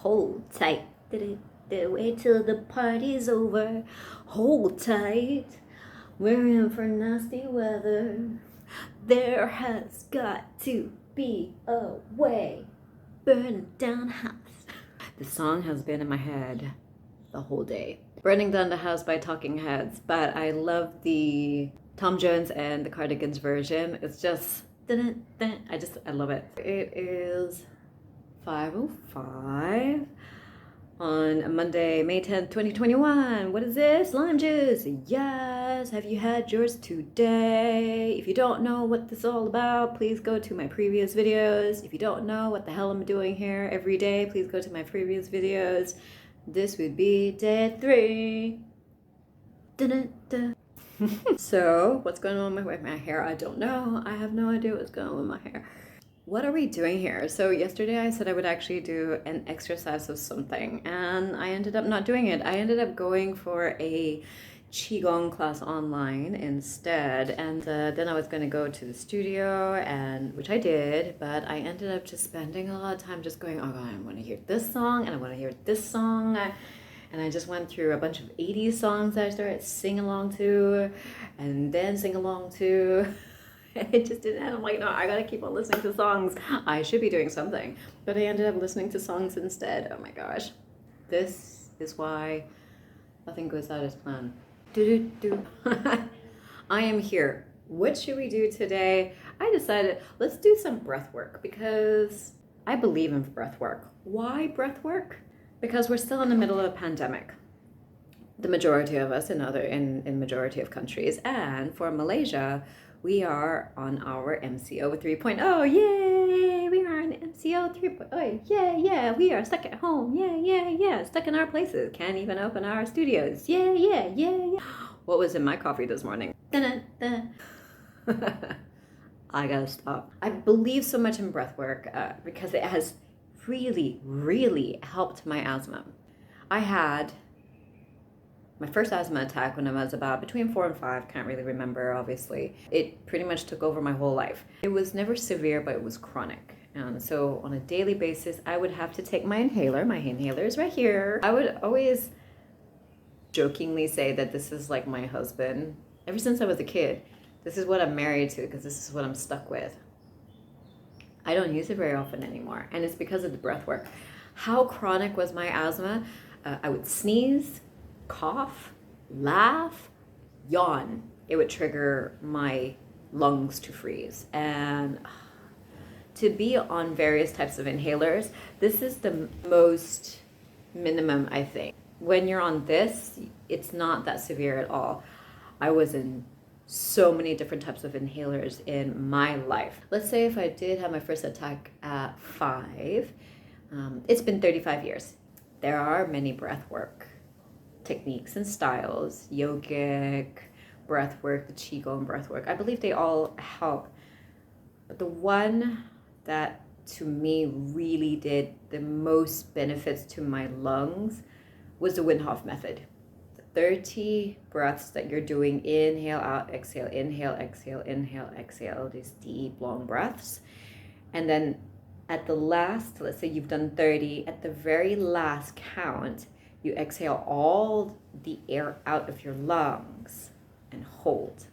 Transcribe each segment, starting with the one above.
Hold tight. Wait till the party's over. Hold tight. We're in for nasty weather. There has got to be a way. Burning down the house. The song has been in my head the whole day. Burning Down the House by Talking Heads, but I love the Tom Jones and the Cardigans version. It's just, I love it. It is 5:05 on a Monday, May 10th, 2021. What is this? Lime juice. Yes. Have you had yours today? If you don't know what this is all about, please go to my previous videos. If you don't know what the hell I'm doing here every day, please go to my previous videos. This would be day 3. So, what's going on with my hair? I don't know. I have no idea what's going on with my hair. What are we doing here? So yesterday I said I would actually do an exercise of something, and I ended up not doing it. I ended up going for a Qigong class online instead, and then I was going to go to the studio, and which I did, but I ended up just spending a lot of time just going, oh God, I want to hear this song, and I want to hear this song, and I just went through a bunch of 80s songs that I started singing along to, and then sing along to. It just didn't, and I'm like, no, I gotta keep on listening to songs. I should be doing something. But I ended up listening to songs instead. Oh my gosh. This is why nothing goes out as planned. I am here. What should we do today? I decided, let's do some breath work because I believe in breath work. Why breath work? Because we're still in the middle of a pandemic. The majority of us in majority of countries. And for Malaysia, we are on our MCO 3.0. Yay! We are on MCO 3.0. Yeah. We are stuck at home. Yeah. Stuck in our places. Can't even open our studios. Yeah. What was in my coffee this morning? I gotta stop. I believe so much in breath work because it has really helped my asthma. I had my first asthma attack when I was about between 4 and 5, can't really remember, obviously. It pretty much took over my whole life. It was never severe, but it was chronic. And so on a daily basis, I would have to take my inhaler. My inhaler is right here. I would always jokingly say that this is like my husband. Ever since I was a kid, this is what I'm married to because this is what I'm stuck with. I don't use it very often anymore, and it's because of the breath work. How chronic was my asthma? I would sneeze, cough, laugh, yawn. It would trigger my lungs to freeze. And to be on various types of inhalers, this is the most minimum, I think. When you're on this, it's not that severe at all. I was in so many different types of inhalers in my life. Let's say if I did have my first attack at 5, it's been 35 years. There are many breath work techniques and styles, yogic breath work, the Qigong breath work. I believe they all help. But the one that to me really did the most benefits to my lungs was the Wim Hof Method. The 30 breaths that you're doing, inhale, out, exhale, exhale, these deep, long breaths. And then at the last, let's say you've done 30, at the very last count, you exhale all the air out of your lungs and hold.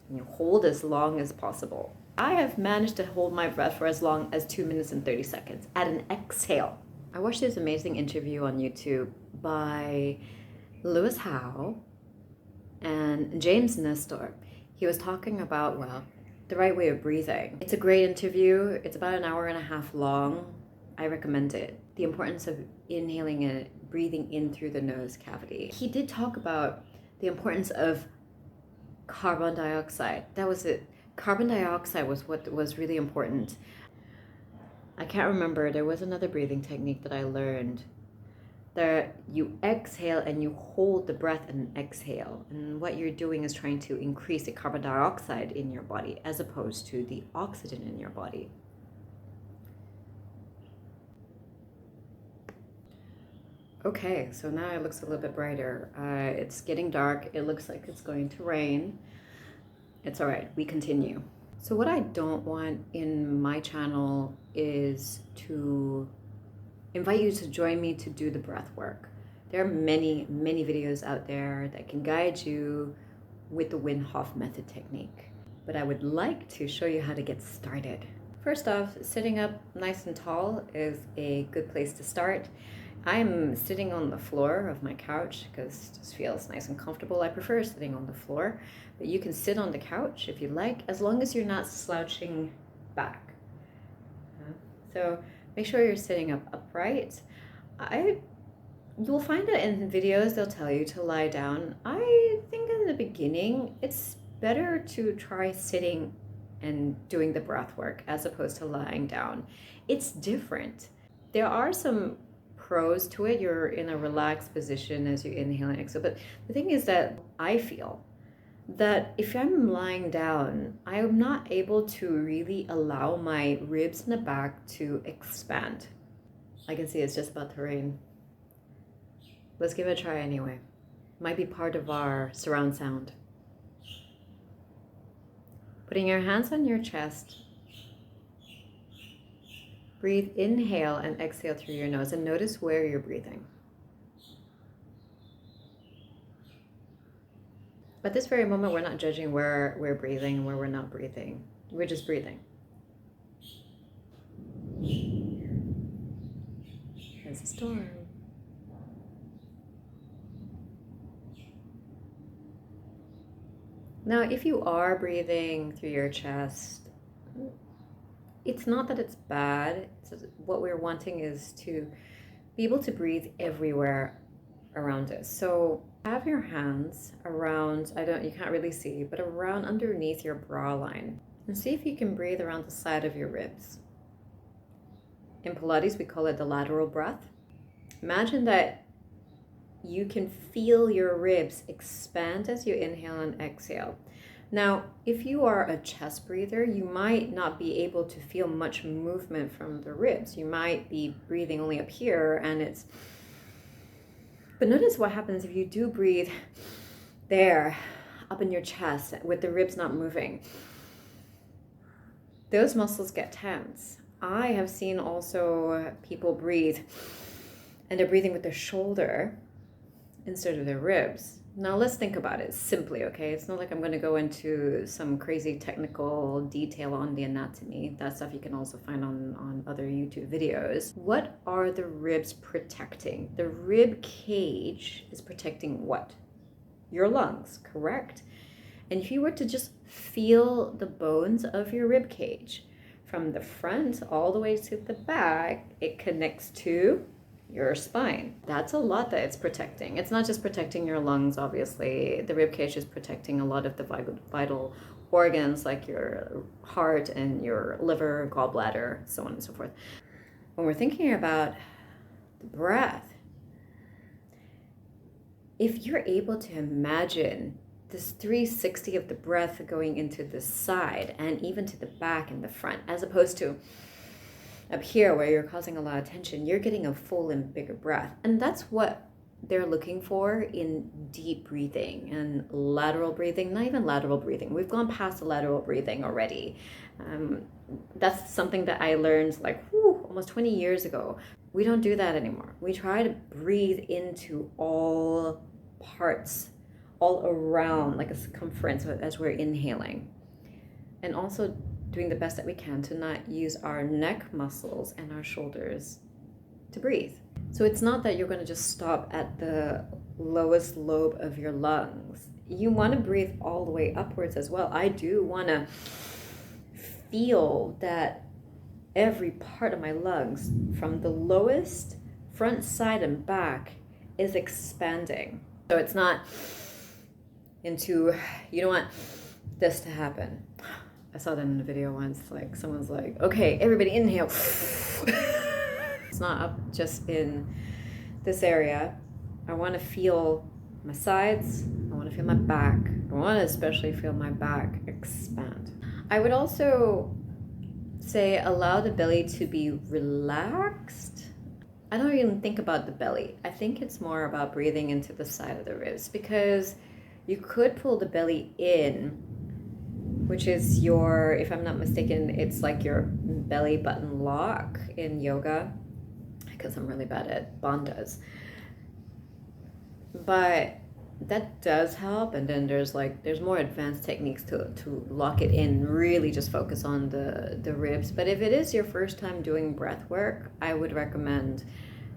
And you hold as long as possible. I have managed to hold my breath for as long as 2 minutes and 30 seconds at an exhale. I watched this amazing interview on YouTube by Lewis Howes and James Nestor. He was talking about, the right way of breathing. It's a great interview. It's about 1.5 hours long. I recommend it. The importance of inhaling and breathing in through the nose cavity. He did talk about the importance of carbon dioxide. That was it. Carbon dioxide was what was really important. I can't remember. There was another breathing technique that I learned. There, you exhale and you hold the breath and exhale. And what you're doing is trying to increase the carbon dioxide in your body as opposed to the oxygen in your body. Okay, so now it looks a little bit brighter. It's getting dark. It looks like it's going to rain. It's all right, we continue. So what I don't want in my channel is to invite you to join me to do the breath work. There are many, many videos out there that can guide you with the Wim Hof Method technique. But I would like to show you how to get started. First off, sitting up nice and tall is a good place to start. I'm sitting on the floor of my couch because it just feels nice and comfortable. I prefer sitting on the floor, but you can sit on the couch if you like, as long as you're not slouching back. So make sure you're sitting up upright. You'll find that in videos they'll tell you to lie down. I think in the beginning it's better to try sitting and doing the breath work as opposed to lying down. It's different. There are some pros to it. You're in a relaxed position as you inhale and exhale, but the thing is that I feel that if I'm lying down, I'm not able to really allow my ribs in the back to expand. I can see it's just about to rain. Let's give it a try anyway. Might be part of our surround sound. Putting your hands on your chest. Breathe, inhale and exhale through your nose, and notice where you're breathing. At this very moment, we're not judging where we're breathing and where we're not breathing. We're just breathing. There's a storm. Now, if you are breathing through your chest, it's not that it's bad. What we're wanting is to be able to breathe everywhere around us. So have your hands around, you can't really see, but around underneath your bra line. And see if you can breathe around the side of your ribs. In Pilates, we call it the lateral breath. Imagine that you can feel your ribs expand as you inhale and exhale. Now, if you are a chest breather, you might not be able to feel much movement from the ribs. You might be breathing only up here but notice what happens if you do breathe there, up in your chest, with the ribs not moving. Those muscles get tense. I have seen also people breathe, and they're breathing with their shoulder instead of their ribs. Now let's think about it simply, okay? It's not like I'm going to go into some crazy technical detail on the anatomy. That stuff you can also find on other YouTube videos. What are the ribs protecting? The rib cage is protecting what? Your lungs, correct? And if you were to just feel the bones of your rib cage from the front all the way to the back, it connects to your spine. That's a lot that it's protecting. It's not just protecting your lungs, obviously. The rib cage is protecting a lot of the vital organs like your heart and your liver, gallbladder, so on and so forth. When we're thinking about the breath, if you're able to imagine this 360 of the breath going into the side and even to the back and the front, as opposed to up here where you're causing a lot of tension, you're getting a full and bigger breath. And that's what they're looking for in deep breathing and lateral breathing. Not even lateral breathing. We've gone past the lateral breathing already. That's something that I learned almost 20 years ago. We don't do that anymore. We try to breathe into all parts, all around, like a circumference as we're inhaling. And also doing the best that we can to not use our neck muscles and our shoulders to breathe. So it's not that you're going to just stop at the lowest lobe of your lungs. You want to breathe all the way upwards as well. I do want to feel that every part of my lungs, from the lowest, front, side, and back, is expanding. So it's not you don't want this to happen. I saw that in a video once, like someone's like, okay, everybody inhale. It's not up just in this area. I want to feel my sides. I want to feel my back. I want to especially feel my back expand. I would also say allow the belly to be relaxed. I don't even think about the belly. I think it's more about breathing into the side of the ribs, because you could pull the belly in, which is if I'm not mistaken, it's like your belly button lock in yoga. because I'm really bad at bandhas. But that does help. And then there's more advanced techniques to lock it in, really just focus on the ribs. But if it is your first time doing breath work, I would recommend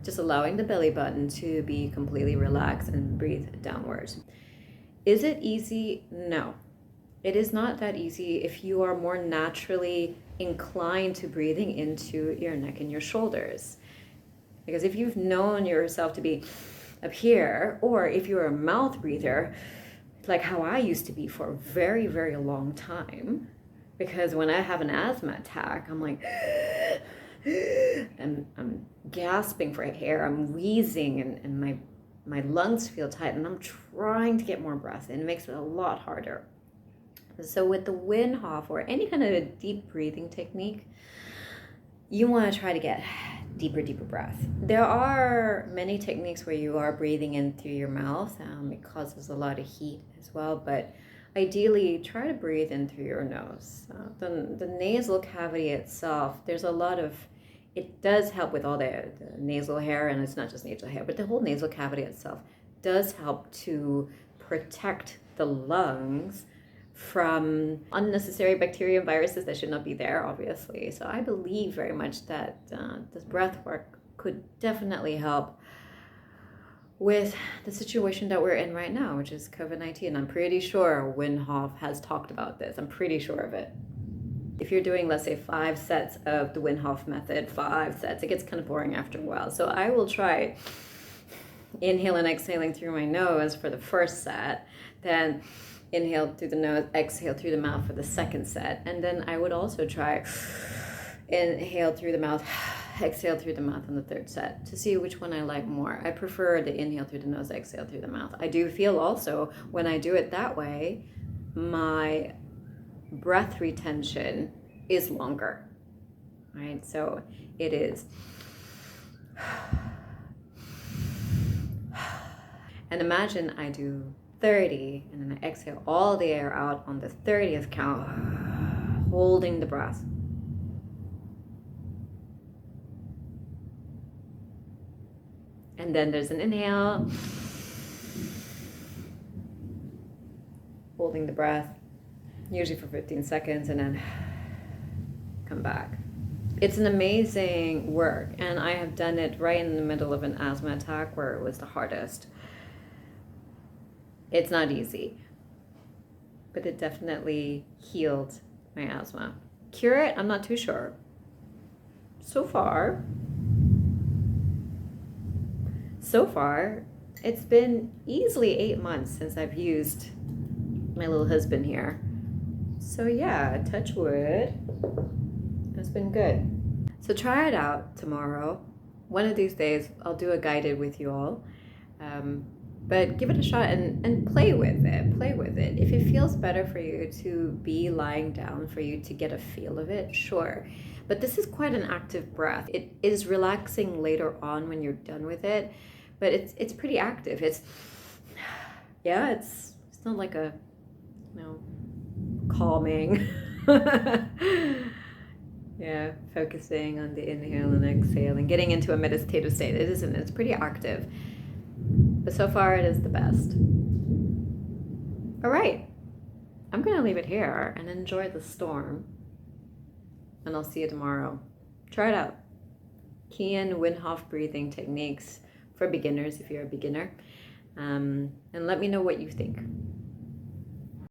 just allowing the belly button to be completely relaxed and breathe downwards. Is it easy? No. It is not that easy if you are more naturally inclined to breathing into your neck and your shoulders. Because if you've known yourself to be up here, or if you're a mouth breather, like how I used to be for a very, very long time, because when I have an asthma attack, I'm like, and I'm gasping for air, I'm wheezing, and my lungs feel tight, and I'm trying to get more breath in. It makes it a lot harder. So with the Wim Hof or any kind of a deep breathing technique, you want to try to get deeper breath. There are many techniques where you are breathing in through your mouth. It causes a lot of heat as well, but ideally try to breathe in through your nose. The nasal cavity itself, there's a lot of, it does help with all the nasal hair, and it's not just nasal hair, but the whole nasal cavity itself does help to protect the lungs from unnecessary bacteria and viruses that should not be there, obviously. So I believe very much that this breath work could definitely help with the situation that we're in right now, which is COVID-19. I'm pretty sure Wim Hof has talked about this. I'm pretty sure of it. If you're doing, let's say, 5 sets of the Wim Hof Method, 5 sets, it gets kind of boring after a while. So I will try inhale and exhaling through my nose for the first set, then inhale through the nose, exhale through the mouth for the second set. And then I would also try inhale through the mouth, exhale through the mouth on the third set to see which one I like more. I prefer the inhale through the nose, exhale through the mouth. I do feel also when I do it that way, my breath retention is longer, right? So it is. And imagine I do 30, and then I exhale all the air out on the 30th count, holding the breath. And then there's an inhale, holding the breath, usually for 15 seconds, and then come back. It's an amazing work, and I have done it right in the middle of an asthma attack where it was the hardest. It's not easy, but it definitely healed my asthma. Cure it? I'm not too sure. So far, it's been easily 8 months since I've used my little husband here. So yeah, touch wood. It's been good. So try it out tomorrow. One of these days, I'll do a guided with you all. But give it a shot and play with it. Play with it. If it feels better for you to be lying down, for you to get a feel of it, sure. But this is quite an active breath. It is relaxing later on when you're done with it, but it's pretty active. It's not like a, calming. Yeah, focusing on the inhale and exhale and getting into a meditative state. It isn't. It's pretty active. But so far, it is the best. All right. I'm going to leave it here and enjoy the storm. And I'll see you tomorrow. Try it out. Key in Wim Hof breathing techniques for beginners if you're a beginner. And let me know what you think.